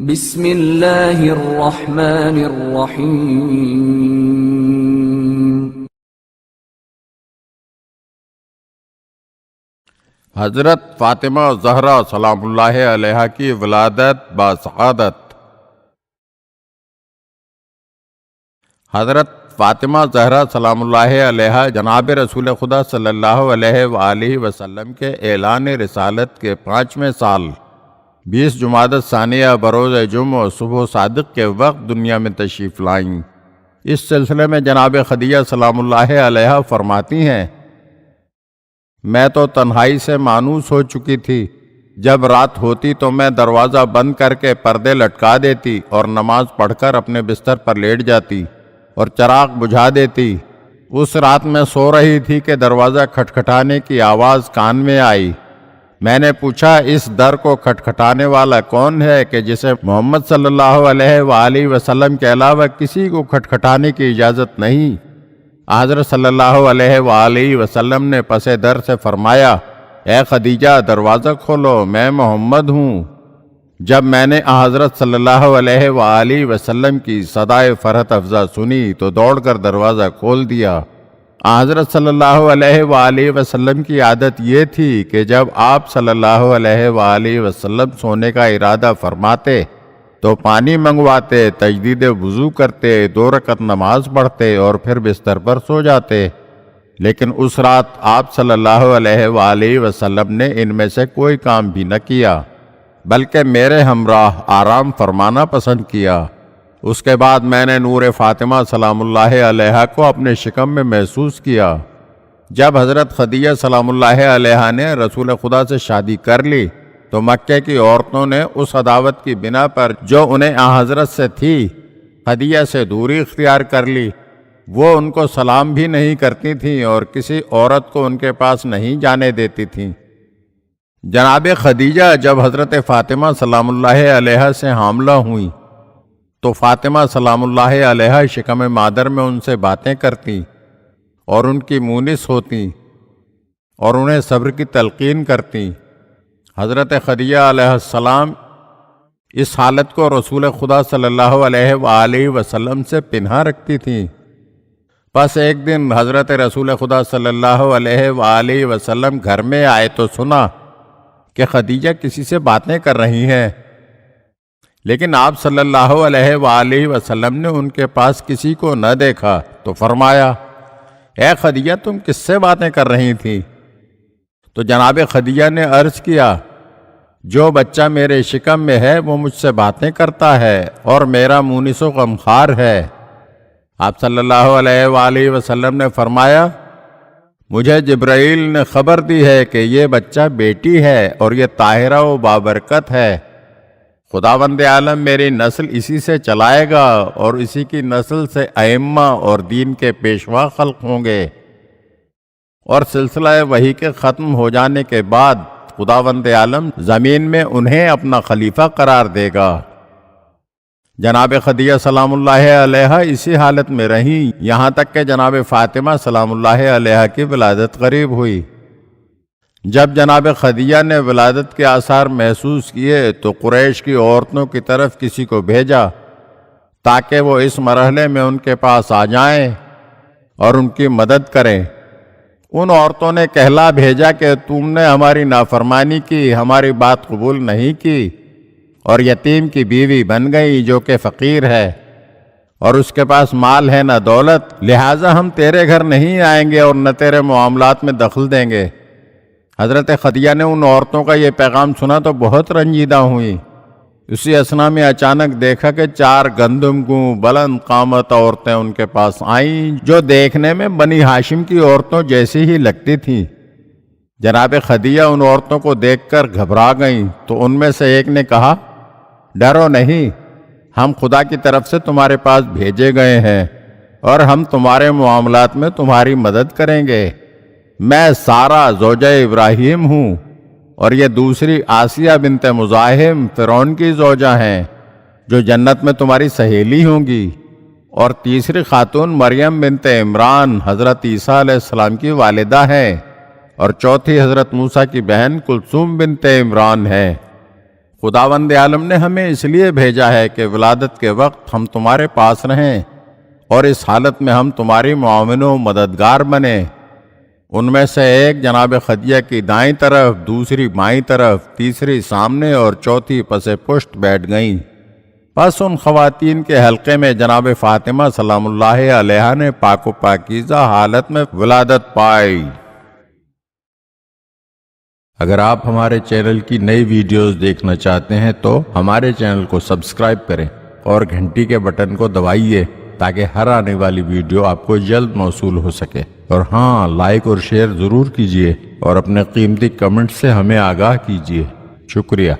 بسم اللہ الرحمن الرحیم۔ حضرت فاطمہ زہرا سلام اللہ علیہا کی ولادت بسعادت۔ حضرت فاطمہ زہرا سلام اللہ علیہا جناب رسول خدا صلی اللہ علیہ وآلہ وسلم کے اعلان رسالت کے 5ویں سال 20 جمادی الثانیہ بروز جمعہ صبح صادق کے وقت دنیا میں تشریف لائیں۔ اس سلسلے میں جناب خدیجہ سلام اللہ علیہا فرماتی ہیں، میں تو تنہائی سے مانوس ہو چکی تھی۔ جب رات ہوتی تو میں دروازہ بند کر کے پردے لٹکا دیتی اور نماز پڑھ کر اپنے بستر پر لیٹ جاتی اور چراغ بجھا دیتی۔ اس رات میں سو رہی تھی کہ دروازہ کھٹکھٹانے کی آواز کان میں آئی۔ میں نے پوچھا، اس در کو کھٹکھٹانے والا کون ہے کہ جسے محمد صلی اللہ علیہ وآلہ وسلم کے علاوہ کسی کو کھٹکھٹانے کی اجازت نہیں؟ حضرت صلی اللہ علیہ وآلہ وسلم نے پس در سے فرمایا، اے خدیجہ دروازہ کھولو، میں محمد ہوں۔ جب میں نے حضرت صلی اللہ علیہ وآلہ وسلم کی صدائے فرحت افزا سنی تو دوڑ کر دروازہ کھول دیا۔ حضرت صلی اللہ علیہ وآلہ وسلم کی عادت یہ تھی کہ جب آپ صلی اللہ علیہ وآلہ وسلم سونے کا ارادہ فرماتے تو پانی منگواتے، تجدید وضو کرتے، 2 رکعت نماز پڑھتے اور پھر بستر پر سو جاتے۔ لیکن اس رات آپ صلی اللہ علیہ وآلہ وسلم نے ان میں سے کوئی کام بھی نہ کیا، بلکہ میرے ہمراہ آرام فرمانا پسند کیا۔ اس کے بعد میں نے نور فاطمہ سلام اللہ علیہا کو اپنے شکم میں محسوس کیا۔ جب حضرت خدیجہ سلام اللہ علیہا نے رسول خدا سے شادی کر لی تو مکہ کی عورتوں نے اس عداوت کی بنا پر جو انہیں حضرت سے تھی، خدیجہ سے دوری اختیار کر لی۔ وہ ان کو سلام بھی نہیں کرتی تھیں اور کسی عورت کو ان کے پاس نہیں جانے دیتی تھیں۔ جناب خدیجہ جب حضرت فاطمہ سلام اللہ علیہا سے حاملہ ہوئیں تو فاطمہ سلام اللہ علیہا شکم مادر میں ان سے باتیں کرتی اور ان کی مونس ہوتی اور انہیں صبر کی تلقین کرتی۔ حضرت خدیجہ علیہ السلام اس حالت کو رسول خدا صلی اللہ علیہ وآلہ وسلم سے پنہا رکھتی تھیں۔ پس ایک دن حضرت رسول خدا صلی اللہ علیہ وآلہ وسلم گھر میں آئے تو سنا کہ خدیجہ کسی سے باتیں کر رہی ہیں، لیکن آپ صلی اللہ علیہ وآلہ وسلم نے ان کے پاس کسی کو نہ دیکھا تو فرمایا، اے خدیجہ تم کس سے باتیں کر رہی تھی؟ تو جناب خدیجہ نے عرض کیا، جو بچہ میرے شکم میں ہے وہ مجھ سے باتیں کرتا ہے اور میرا مونس و غمخوار ہے۔ آپ صلی اللہ علیہ وآلہ وسلم نے فرمایا، مجھے جبرائیل نے خبر دی ہے کہ یہ بچہ بیٹی ہے اور یہ طاہرہ و بابرکت ہے۔ خداوند عالم میری نسل اسی سے چلائے گا اور اسی کی نسل سے ائمہ اور دین کے پیشوا خلق ہوں گے، اور سلسلہ وحی کے ختم ہو جانے کے بعد خداوند عالم زمین میں انہیں اپنا خلیفہ قرار دے گا۔ جناب خدیجہ سلام اللہ علیہا اسی حالت میں رہیں یہاں تک کہ جناب فاطمہ سلام اللہ علیہا کی ولادت قریب ہوئی۔ جب جناب خدیجہ نے ولادت کے آثار محسوس کیے تو قریش کی عورتوں کی طرف کسی کو بھیجا تاکہ وہ اس مرحلے میں ان کے پاس آ جائیں اور ان کی مدد کریں۔ ان عورتوں نے کہلا بھیجا کہ تم نے ہماری نافرمانی کی، ہماری بات قبول نہیں کی اور یتیم کی بیوی بن گئی جو کہ فقیر ہے اور اس کے پاس مال ہے نہ دولت، لہٰذا ہم تیرے گھر نہیں آئیں گے اور نہ تیرے معاملات میں دخل دیں گے۔ حضرت خدیجہ نے ان عورتوں کا یہ پیغام سنا تو بہت رنجیدہ ہوئیں۔ اسی اثنا میں اچانک دیکھا کہ 4 گندم گوں بلند قامت عورتیں ان کے پاس آئیں جو دیکھنے میں بنی ہاشم کی عورتوں جیسی ہی لگتی تھیں۔ جناب خدیجہ ان عورتوں کو دیکھ کر گھبرا گئیں تو ان میں سے ایک نے کہا، ڈرو نہیں، ہم خدا کی طرف سے تمہارے پاس بھیجے گئے ہیں اور ہم تمہارے معاملات میں تمہاری مدد کریں گے۔ میں سارہ زوجہ ابراہیم ہوں اور یہ دوسری آسیہ بنت مزاحم فرعون کی زوجہ ہیں جو جنت میں تمہاری سہیلی ہوں گی، اور تیسری خاتون مریم بنت عمران حضرت عیسیٰ علیہ السلام کی والدہ ہیں، اور چوتھی حضرت موسیٰ کی بہن کلثوم بنت عمران ہے۔ خداوند عالم نے ہمیں اس لیے بھیجا ہے کہ ولادت کے وقت ہم تمہارے پاس رہیں اور اس حالت میں ہم تمہاری معاون و مددگار بنیں۔ ان میں سے ایک جناب خدیجہ کی دائیں طرف، دوسری بائیں طرف، تیسری سامنے اور چوتھی پس پشت بیٹھ گئیں۔ پس ان خواتین کے حلقے میں جناب فاطمہ سلام اللہ علیہا نے پاک و پاکیزہ حالت میں ولادت پائی۔ اگر آپ ہمارے چینل کی نئی ویڈیوز دیکھنا چاہتے ہیں تو ہمارے چینل کو سبسکرائب کریں اور گھنٹی کے بٹن کو دبائیے تاکہ ہر آنے والی ویڈیو آپ کو جلد موصول ہو سکے۔ اور ہاں، لائک اور شیئر ضرور کیجیے اور اپنے قیمتی کمنٹ سے ہمیں آگاہ کیجیے۔ شکریہ۔